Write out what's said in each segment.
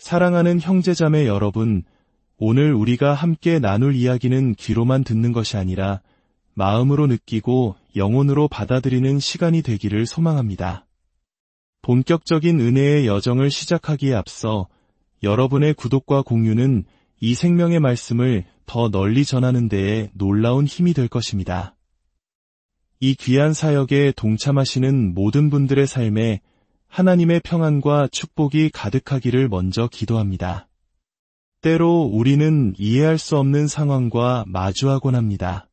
사랑하는 형제자매 여러분, 오늘 우리가 함께 나눌 이야기는 귀로만 듣는 것이 아니라 마음으로 느끼고 영혼으로 받아들이는 시간이 되기를 소망합니다. 본격적인 은혜의 여정을 시작하기에 앞서 여러분의 구독과 공유는 이 생명의 말씀을 더 널리 전하는 데에 놀라운 힘이 될 것입니다. 이 귀한 사역에 동참하시는 모든 분들의 삶에 하나님의 평안과 축복이 가득하기를 먼저 기도합니다. 때로 우리는 이해할 수 없는 상황과 마주하곤 합니다.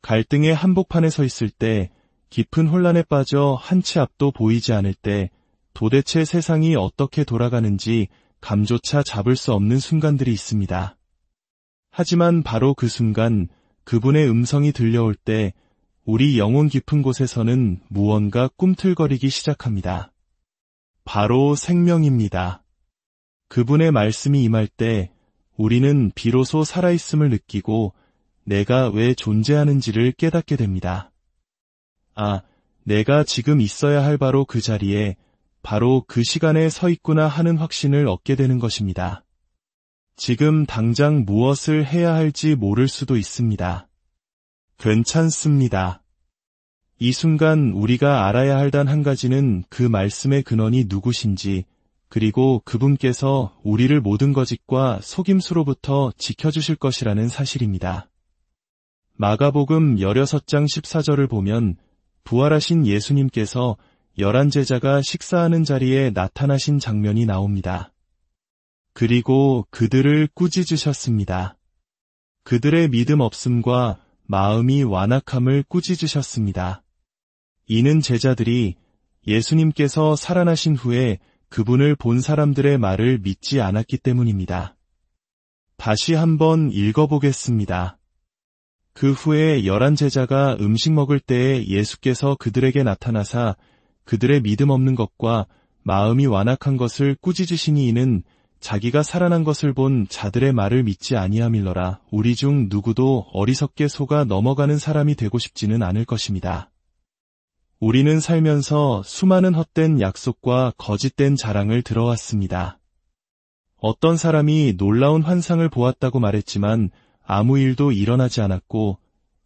갈등의 한복판에 서 있을 때, 깊은 혼란에 빠져 한치 앞도 보이지 않을 때, 도대체 세상이 어떻게 돌아가는지 감조차 잡을 수 없는 순간들이 있습니다. 하지만 바로 그 순간, 그분의 음성이 들려올 때, 우리 영혼 깊은 곳에서는 무언가 꿈틀거리기 시작합니다. 바로 생명입니다. 그분의 말씀이 임할 때 우리는 비로소 살아있음을 느끼고 내가 왜 존재하는지를 깨닫게 됩니다. 아, 내가 지금 있어야 할 바로 그 자리에, 바로 그 시간에 서 있구나 하는 확신을 얻게 되는 것입니다. 지금 당장 무엇을 해야 할지 모를 수도 있습니다. 괜찮습니다. 이 순간 우리가 알아야 할 단 한 가지는 그 말씀의 근원이 누구신지, 그리고 그분께서 우리를 모든 거짓과 속임수로부터 지켜주실 것이라는 사실입니다. 마가복음 16장 14절을 보면 부활하신 예수님께서 11제자가 식사하는 자리에 나타나신 장면이 나옵니다. 그리고 그들을 꾸짖으셨습니다. 그들의 믿음 없음과 마음이 완악함을 꾸짖으셨습니다. 이는 제자들이 예수님께서 살아나신 후에 그분을 본 사람들의 말을 믿지 않았기 때문입니다. 다시 한번 읽어보겠습니다. 그 후에 11제자가 음식 먹을 때에 예수께서 그들에게 나타나사 그들의 믿음 없는 것과 마음이 완악한 것을 꾸짖으시니 이는 자기가 살아난 것을 본 자들의 말을 믿지 아니함일러라. 우리 중 누구도 어리석게 속아 넘어가는 사람이 되고 싶지는 않을 것입니다. 우리는 살면서 수많은 헛된 약속과 거짓된 자랑을 들어왔습니다. 어떤 사람이 놀라운 환상을 보았다고 말했지만 아무 일도 일어나지 않았고,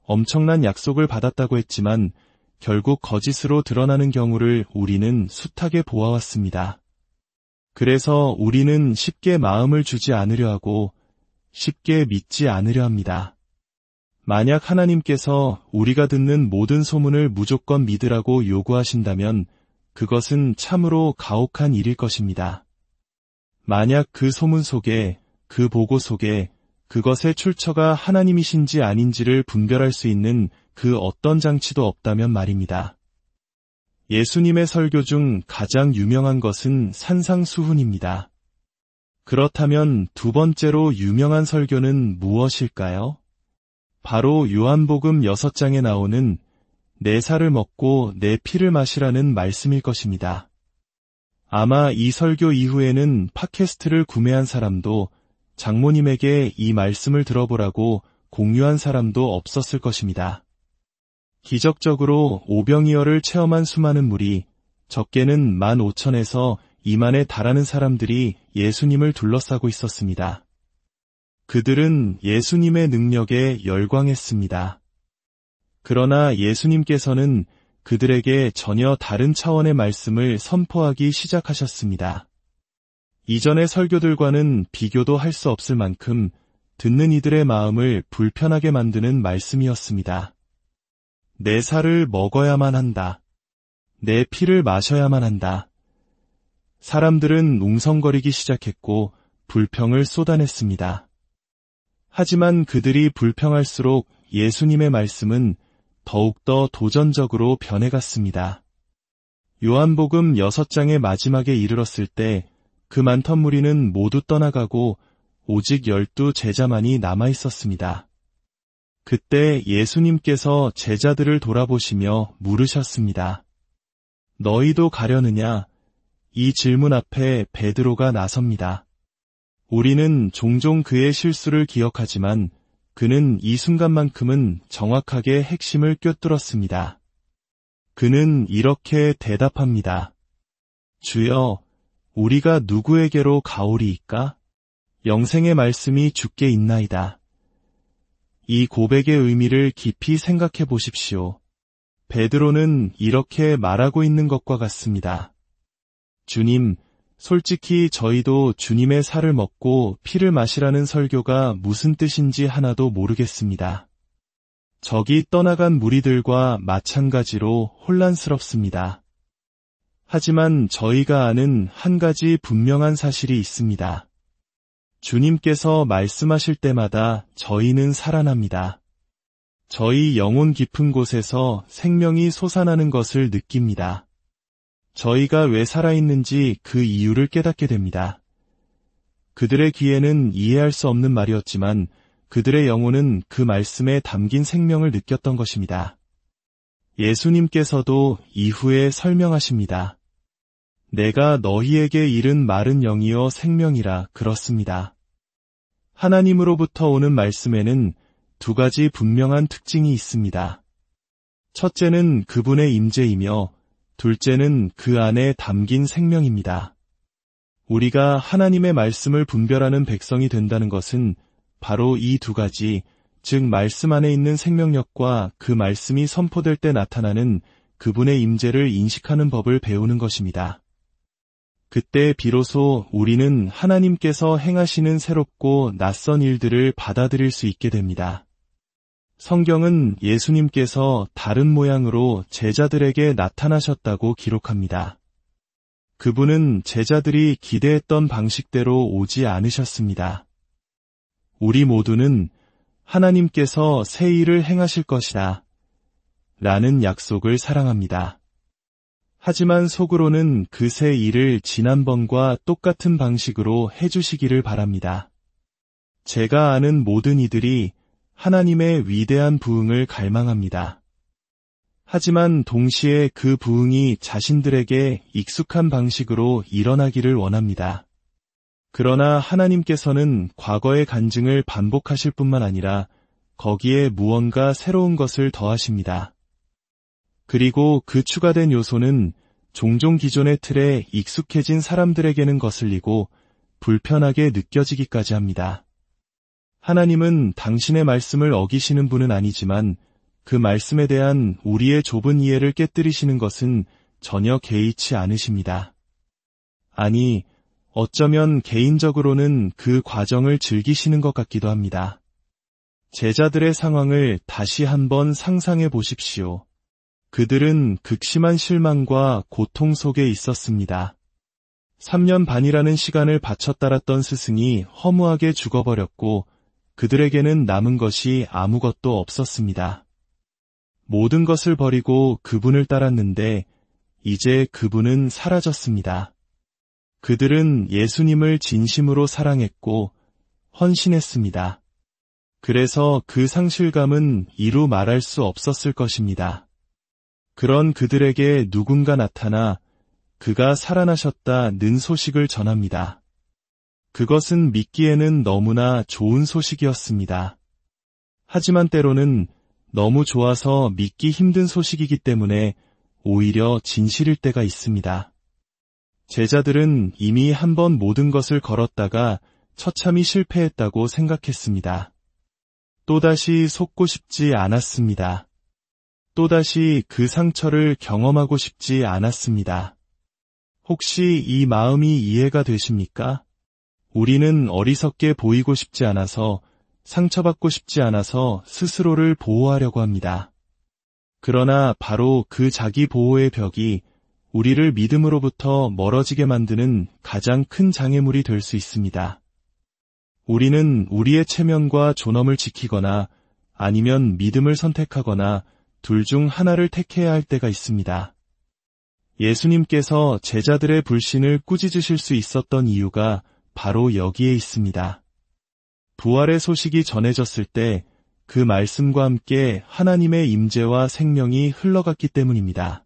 엄청난 약속을 받았다고 했지만 결국 거짓으로 드러나는 경우를 우리는 숱하게 보아왔습니다. 그래서 우리는 쉽게 마음을 주지 않으려 하고 쉽게 믿지 않으려 합니다. 만약 하나님께서 우리가 듣는 모든 소문을 무조건 믿으라고 요구하신다면 그것은 참으로 가혹한 일일 것입니다. 만약 그 소문 속에, 그 보고 속에 그것의 출처가 하나님이신지 아닌지를 분별할 수 있는 그 어떤 장치도 없다면 말입니다. 예수님의 설교 중 가장 유명한 것은 산상수훈입니다. 그렇다면 두 번째로 유명한 설교는 무엇일까요? 바로 요한복음 6장에 나오는 내 살을 먹고 내 피를 마시라는 말씀일 것입니다. 아마 이 설교 이후에는 팟캐스트를 구매한 사람도 장모님에게 이 말씀을 들어보라고 공유한 사람도 없었을 것입니다. 기적적으로 오병이어를 체험한 수많은 무리, 적게는 15,000에서 20,000에 달하는 사람들이 예수님을 둘러싸고 있었습니다. 그들은 예수님의 능력에 열광했습니다. 그러나 예수님께서는 그들에게 전혀 다른 차원의 말씀을 선포하기 시작하셨습니다. 이전의 설교들과는 비교도 할 수 없을 만큼 듣는 이들의 마음을 불편하게 만드는 말씀이었습니다. 내 살을 먹어야만 한다. 내 피를 마셔야만 한다. 사람들은 웅성거리기 시작했고 불평을 쏟아냈습니다. 하지만 그들이 불평할수록 예수님의 말씀은 더욱더 도전적으로 변해갔습니다. 요한복음 6장의 마지막에 이르렀을 때 그 많던 무리는 모두 떠나가고 오직 12 제자만이 남아있었습니다. 그때 예수님께서 제자들을 돌아보시며 물으셨습니다. 너희도 가려느냐? 이 질문 앞에 베드로가 나섭니다. 우리는 종종 그의 실수를 기억하지만 그는 이 순간만큼은 정확하게 핵심을 꿰뚫었습니다. 그는 이렇게 대답합니다. 주여, 우리가 누구에게로 가오리이까? 영생의 말씀이 주께 있나이다. 이 고백의 의미를 깊이 생각해 보십시오. 베드로는 이렇게 말하고 있는 것과 같습니다. 주님, 솔직히 저희도 주님의 살을 먹고 피를 마시라는 설교가 무슨 뜻인지 하나도 모르겠습니다. 저기 떠나간 무리들과 마찬가지로 혼란스럽습니다. 하지만 저희가 아는 한 가지 분명한 사실이 있습니다. 주님께서 말씀하실 때마다 저희는 살아납니다. 저희 영혼 깊은 곳에서 생명이 솟아나는 것을 느낍니다. 저희가 왜 살아있는지 그 이유를 깨닫게 됩니다. 그들의 귀에는 이해할 수 없는 말이었지만 그들의 영혼은 그 말씀에 담긴 생명을 느꼈던 것입니다. 예수님께서도 이후에 설명하십니다. 내가 너희에게 이른 말은 영이요 생명이라 그렇습니다. 하나님으로부터 오는 말씀에는 두 가지 분명한 특징이 있습니다. 첫째는 그분의 임재이며 둘째는 그 안에 담긴 생명입니다. 우리가 하나님의 말씀을 분별하는 백성이 된다는 것은 바로 이 두 가지, 즉 말씀 안에 있는 생명력과 그 말씀이 선포될 때 나타나는 그분의 임재를 인식하는 법을 배우는 것입니다. 그때 비로소 우리는 하나님께서 행하시는 새롭고 낯선 일들을 받아들일 수 있게 됩니다. 성경은 예수님께서 다른 모양으로 제자들에게 나타나셨다고 기록합니다. 그분은 제자들이 기대했던 방식대로 오지 않으셨습니다. 우리 모두는 하나님께서 새 일을 행하실 것이다 라는 약속을 사랑합니다. 하지만 속으로는 그 새 일을 지난번과 똑같은 방식으로 해주시기를 바랍니다. 제가 아는 모든 이들이 하나님의 위대한 부흥을 갈망합니다. 하지만 동시에 그 부흥이 자신들에게 익숙한 방식으로 일어나기를 원합니다. 그러나 하나님께서는 과거의 간증을 반복하실 뿐만 아니라 거기에 무언가 새로운 것을 더하십니다. 그리고 그 추가된 요소는 종종 기존의 틀에 익숙해진 사람들에게는 거슬리고 불편하게 느껴지기까지 합니다. 하나님은 당신의 말씀을 어기시는 분은 아니지만 그 말씀에 대한 우리의 좁은 이해를 깨뜨리시는 것은 전혀 개의치 않으십니다. 아니, 어쩌면 개인적으로는 그 과정을 즐기시는 것 같기도 합니다. 제자들의 상황을 다시 한번 상상해 보십시오. 그들은 극심한 실망과 고통 속에 있었습니다. 3년 반이라는 시간을 바쳐 따랐던 스승이 허무하게 죽어버렸고 그들에게는 남은 것이 아무것도 없었습니다. 모든 것을 버리고 그분을 따랐는데 이제 그분은 사라졌습니다. 그들은 예수님을 진심으로 사랑했고 헌신했습니다. 그래서 그 상실감은 이루 말할 수 없었을 것입니다. 그런 그들에게 누군가 나타나 그가 살아나셨다는 소식을 전합니다. 그것은 믿기에는 너무나 좋은 소식이었습니다. 하지만 때로는 너무 좋아서 믿기 힘든 소식이기 때문에 오히려 진실일 때가 있습니다. 제자들은 이미 한번 모든 것을 걸었다가 처참히 실패했다고 생각했습니다. 또다시 속고 싶지 않았습니다. 또다시 그 상처를 경험하고 싶지 않았습니다. 혹시 이 마음이 이해가 되십니까? 우리는 어리석게 보이고 싶지 않아서, 상처받고 싶지 않아서 스스로를 보호하려고 합니다. 그러나 바로 그 자기 보호의 벽이 우리를 믿음으로부터 멀어지게 만드는 가장 큰 장애물이 될 수 있습니다. 우리는 우리의 체면과 존엄을 지키거나 아니면 믿음을 선택하거나 둘 중 하나를 택해야 할 때가 있습니다. 예수님께서 제자들의 불신을 꾸짖으실 수 있었던 이유가 바로 여기에 있습니다. 부활의 소식이 전해졌을 때 그 말씀과 함께 하나님의 임재와 생명이 흘러갔기 때문입니다.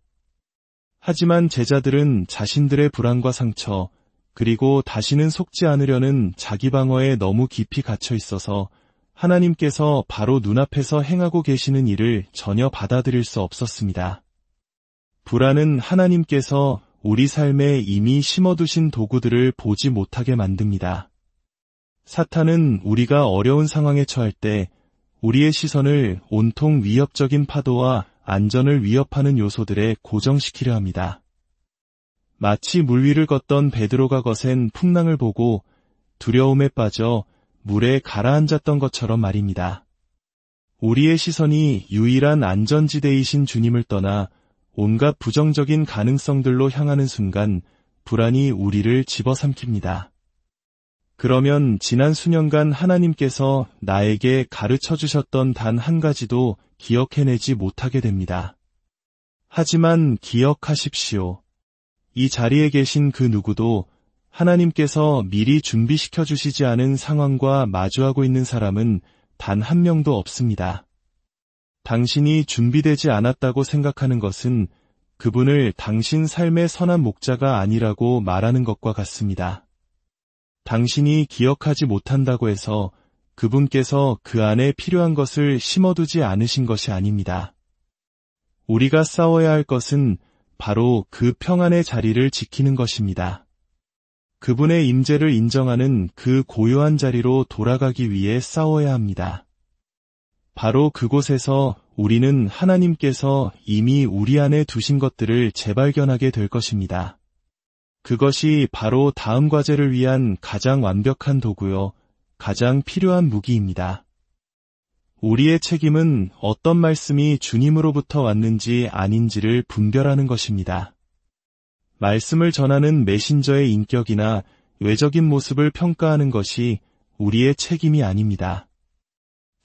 하지만 제자들은 자신들의 불안과 상처, 그리고 다시는 속지 않으려는 자기 방어에 너무 깊이 갇혀 있어서 하나님께서 바로 눈앞에서 행하고 계시는 일을 전혀 받아들일 수 없었습니다. 불안은 하나님께서 우리 삶에 이미 심어두신 도구들을 보지 못하게 만듭니다. 사탄은 우리가 어려운 상황에 처할 때 우리의 시선을 온통 위협적인 파도와 안전을 위협하는 요소들에 고정시키려 합니다. 마치 물 위를 걷던 베드로가 거센 풍랑을 보고 두려움에 빠져 물에 가라앉았던 것처럼 말입니다. 우리의 시선이 유일한 안전지대이신 주님을 떠나 온갖 부정적인 가능성들로 향하는 순간 불안이 우리를 집어삼킵니다. 그러면 지난 수년간 하나님께서 나에게 가르쳐 주셨던 단 한 가지도 기억해내지 못하게 됩니다. 하지만 기억하십시오. 이 자리에 계신 그 누구도 하나님께서 미리 준비시켜 주시지 않은 상황과 마주하고 있는 사람은 단 한 명도 없습니다. 당신이 준비되지 않았다고 생각하는 것은 그분을 당신 삶의 선한 목자가 아니라고 말하는 것과 같습니다. 당신이 기억하지 못한다고 해서 그분께서 그 안에 필요한 것을 심어두지 않으신 것이 아닙니다. 우리가 싸워야 할 것은 바로 그 평안의 자리를 지키는 것입니다. 그분의 임재를 인정하는 그 고요한 자리로 돌아가기 위해 싸워야 합니다. 바로 그곳에서 우리는 하나님께서 이미 우리 안에 두신 것들을 재발견하게 될 것입니다. 그것이 바로 다음 과제를 위한 가장 완벽한 도구요, 가장 필요한 무기입니다. 우리의 책임은 어떤 말씀이 주님으로부터 왔는지 아닌지를 분별하는 것입니다. 말씀을 전하는 메신저의 인격이나 외적인 모습을 평가하는 것이 우리의 책임이 아닙니다.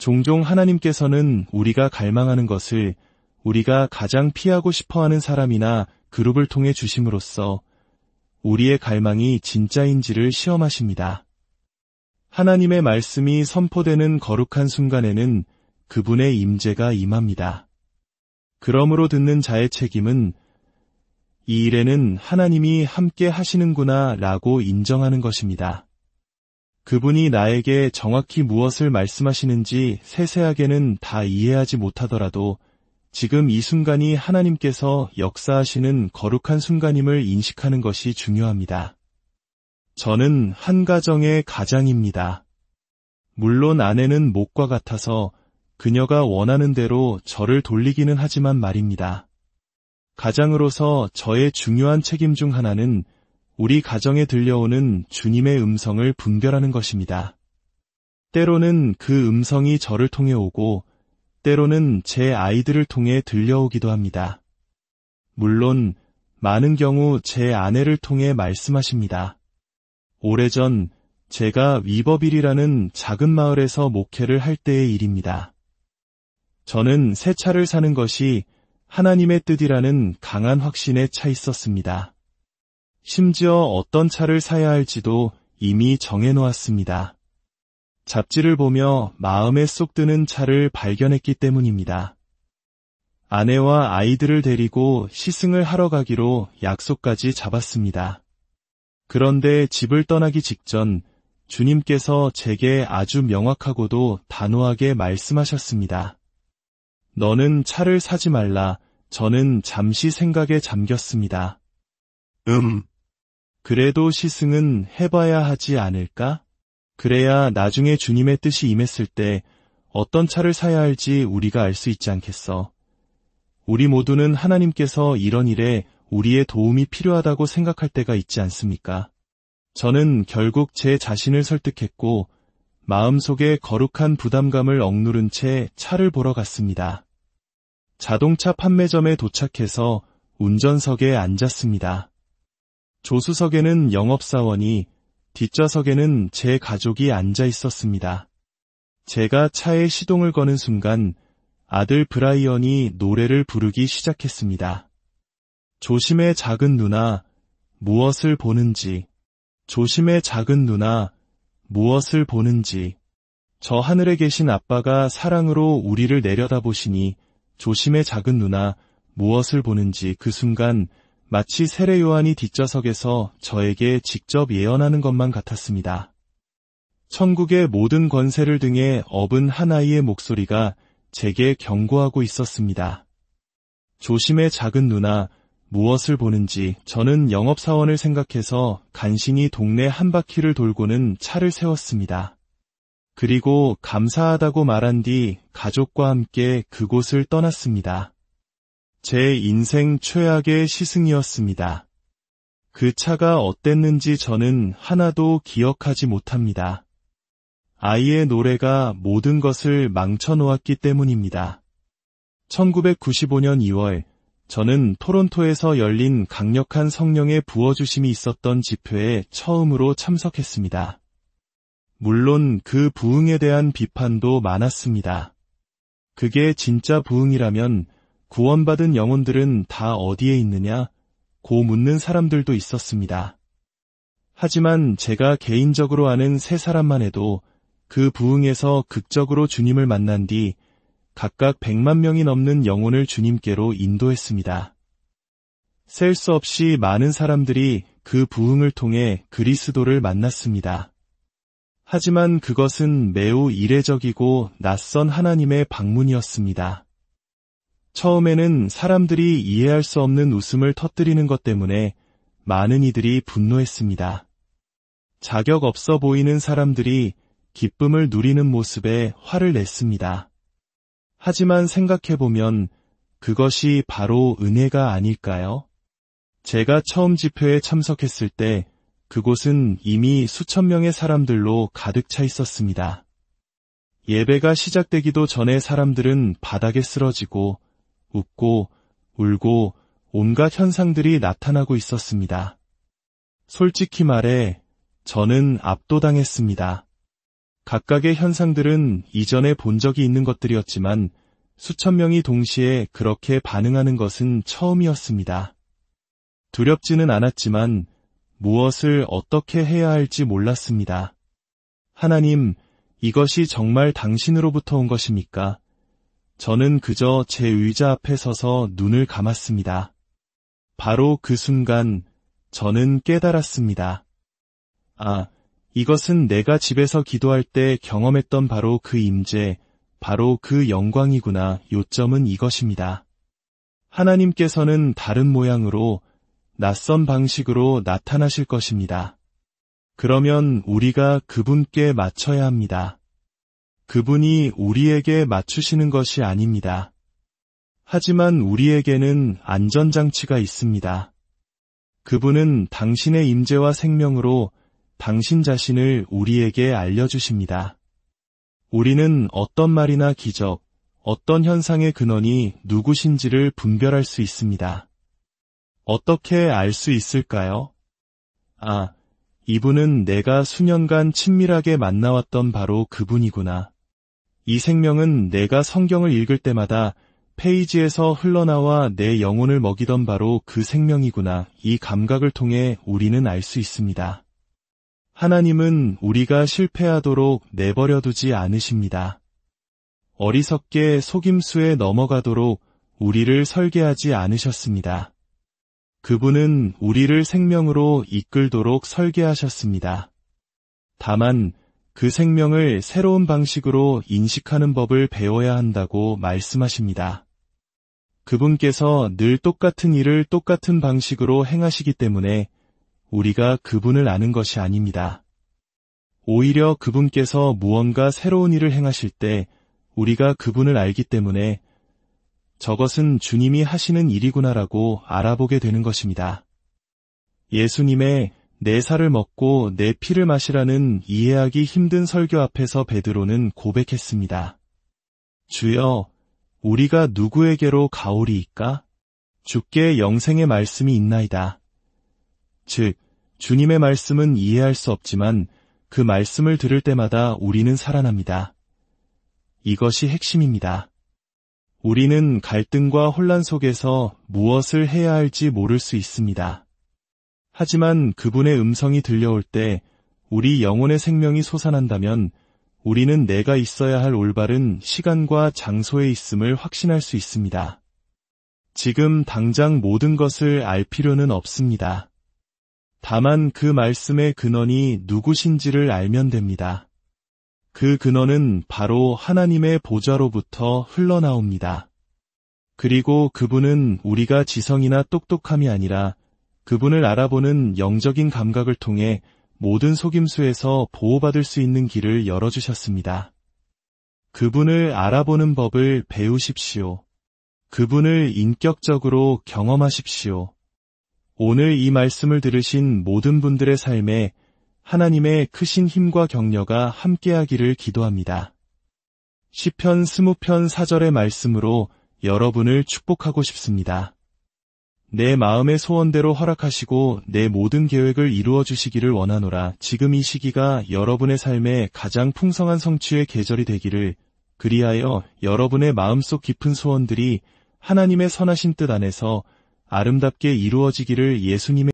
종종 하나님께서는 우리가 갈망하는 것을 우리가 가장 피하고 싶어하는 사람이나 그룹을 통해 주심으로써 우리의 갈망이 진짜인지를 시험하십니다. 하나님의 말씀이 선포되는 거룩한 순간에는 그분의 임재가 임합니다. 그러므로 듣는 자의 책임은 이 일에는 하나님이 함께 하시는구나 라고 인정하는 것입니다. 그분이 나에게 정확히 무엇을 말씀하시는지 세세하게는 다 이해하지 못하더라도 지금 이 순간이 하나님께서 역사하시는 거룩한 순간임을 인식하는 것이 중요합니다. 저는 한 가정의 가장입니다. 물론 아내는 목과 같아서 그녀가 원하는 대로 저를 돌리기는 하지만 말입니다. 가장으로서 저의 중요한 책임 중 하나는 우리 가정에 들려오는 주님의 음성을 분별하는 것입니다. 때로는 그 음성이 저를 통해 오고 때로는 제 아이들을 통해 들려오기도 합니다. 물론 많은 경우 제 아내를 통해 말씀하십니다. 오래전 제가 위버빌이라는 작은 마을에서 목회를 할 때의 일입니다. 저는 새 차를 사는 것이 하나님의 뜻이라는 강한 확신에 차 있었습니다. 심지어 어떤 차를 사야 할지도 이미 정해놓았습니다. 잡지를 보며 마음에 쏙 드는 차를 발견했기 때문입니다. 아내와 아이들을 데리고 시승을 하러 가기로 약속까지 잡았습니다. 그런데 집을 떠나기 직전 주님께서 제게 아주 명확하고도 단호하게 말씀하셨습니다. 너는 차를 사지 말라. 저는 잠시 생각에 잠겼습니다. 그래도 시승은 해봐야 하지 않을까? 그래야 나중에 주님의 뜻이 임했을 때 어떤 차를 사야 할지 우리가 알 수 있지 않겠어. 우리 모두는 하나님께서 이런 일에 우리의 도움이 필요하다고 생각할 때가 있지 않습니까? 저는 결국 제 자신을 설득했고 마음속에 거룩한 부담감을 억누른 채 차를 보러 갔습니다. 자동차 판매점에 도착해서 운전석에 앉았습니다. 조수석에는 영업사원이, 뒷좌석에는 제 가족이 앉아 있었습니다. 제가 차에 시동을 거는 순간 아들 브라이언이 노래를 부르기 시작했습니다. 조심해 작은 누나, 무엇을 보는지. 조심해 작은 누나, 무엇을 보는지. 저 하늘에 계신 아빠가 사랑으로 우리를 내려다보시니 조심해 작은 누나, 무엇을 보는지. 그 순간 마치 세례 요한이 뒷좌석에서 저에게 직접 예언하는 것만 같았습니다. 천국의 모든 권세를 등에 업은 한 아이의 목소리가 제게 경고하고 있었습니다. 조심해 작은 누나, 무엇을 보는지 저는 영업사원을 생각해서 간신히 동네 한 바퀴를 돌고는 차를 세웠습니다. 그리고 감사하다고 말한 뒤 가족과 함께 그곳을 떠났습니다. 제 인생 최악의 시승이었습니다. 그 차가 어땠는지 저는 하나도 기억하지 못합니다. 아이의 노래가 모든 것을 망쳐놓았기 때문입니다. 1995년 2월, 저는 토론토에서 열린 강력한 성령의 부어주심이 있었던 집회에 처음으로 참석했습니다. 물론 그 부흥에 대한 비판도 많았습니다. 그게 진짜 부흥이라면 구원받은 영혼들은 다 어디에 있느냐? 고 묻는 사람들도 있었습니다. 하지만 제가 개인적으로 아는 세 사람만 해도 그 부흥에서 극적으로 주님을 만난 뒤 각각 100만 명이 넘는 영혼을 주님께로 인도했습니다. 셀 수 없이 많은 사람들이 그 부흥을 통해 그리스도를 만났습니다. 하지만 그것은 매우 이례적이고 낯선 하나님의 방문이었습니다. 처음에는 사람들이 이해할 수 없는 웃음을 터뜨리는 것 때문에 많은 이들이 분노했습니다. 자격 없어 보이는 사람들이 기쁨을 누리는 모습에 화를 냈습니다. 하지만 생각해보면 그것이 바로 은혜가 아닐까요? 제가 처음 집회에 참석했을 때 그곳은 이미 수천 명의 사람들로 가득 차 있었습니다. 예배가 시작되기도 전에 사람들은 바닥에 쓰러지고 웃고 울고 온갖 현상들이 나타나고 있었습니다. 솔직히 말해 저는 압도당했습니다. 각각의 현상들은 이전에 본 적이 있는 것들이었지만 수천 명이 동시에 그렇게 반응하는 것은 처음이었습니다. 두렵지는 않았지만 무엇을 어떻게 해야 할지 몰랐습니다. 하나님, 이것이 정말 당신으로부터 온 것입니까? 저는 그저 제 의자 앞에 서서 눈을 감았습니다. 바로 그 순간 저는 깨달았습니다. 아, 이것은 내가 집에서 기도할 때 경험했던 바로 그 임재, 바로 그 영광이구나. 요점은 이것입니다. 하나님께서는 다른 모양으로 낯선 방식으로 나타나실 것입니다. 그러면 우리가 그분께 맞춰야 합니다. 그분이 우리에게 맞추시는 것이 아닙니다. 하지만 우리에게는 안전장치가 있습니다. 그분은 당신의 임재와 생명으로 당신 자신을 우리에게 알려주십니다. 우리는 어떤 말이나 기적, 어떤 현상의 근원이 누구신지를 분별할 수 있습니다. 어떻게 알 수 있을까요? 아, 이분은 내가 수년간 친밀하게 만나왔던 바로 그분이구나. 이 생명은 내가 성경을 읽을 때마다 페이지에서 흘러나와 내 영혼을 먹이던 바로 그 생명이구나. 이 감각을 통해 우리는 알 수 있습니다. 하나님은 우리가 실패하도록 내버려두지 않으십니다. 어리석게 속임수에 넘어가도록 우리를 설계하지 않으셨습니다. 그분은 우리를 생명으로 이끌도록 설계하셨습니다. 다만 그 생명을 새로운 방식으로 인식하는 법을 배워야 한다고 말씀하십니다. 그분께서 늘 똑같은 일을 똑같은 방식으로 행하시기 때문에 우리가 그분을 아는 것이 아닙니다. 오히려 그분께서 무언가 새로운 일을 행하실 때 우리가 그분을 알기 때문에 저것은 주님이 하시는 일이구나라고 알아보게 되는 것입니다. 예수님의 내 살을 먹고 내 피를 마시라는 이해하기 힘든 설교 앞에서 베드로는 고백했습니다. 주여, 우리가 누구에게로 가오리이까? 주께 영생의 말씀이 있나이다. 즉, 주님의 말씀은 이해할 수 없지만 그 말씀을 들을 때마다 우리는 살아납니다. 이것이 핵심입니다. 우리는 갈등과 혼란 속에서 무엇을 해야 할지 모를 수 있습니다. 하지만 그분의 음성이 들려올 때 우리 영혼의 생명이 솟아난다면 우리는 내가 있어야 할 올바른 시간과 장소에 있음을 확신할 수 있습니다. 지금 당장 모든 것을 알 필요는 없습니다. 다만 그 말씀의 근원이 누구신지를 알면 됩니다. 그 근원은 바로 하나님의 보좌로부터 흘러나옵니다. 그리고 그분은 우리가 지성이나 똑똑함이 아니라 그분을 알아보는 영적인 감각을 통해 모든 속임수에서 보호받을 수 있는 길을 열어주셨습니다. 그분을 알아보는 법을 배우십시오. 그분을 인격적으로 경험하십시오. 오늘 이 말씀을 들으신 모든 분들의 삶에 하나님의 크신 힘과 격려가 함께하기를 기도합니다. 시편 20편 4절의 말씀으로 여러분을 축복하고 싶습니다. 내 마음의 소원대로 허락하시고 내 모든 계획을 이루어 주시기를 원하노라. 지금 이 시기가 여러분의 삶에 가장 풍성한 성취의 계절이 되기를, 그리하여 여러분의 마음속 깊은 소원들이 하나님의 선하신 뜻 안에서 아름답게 이루어지기를 예수님의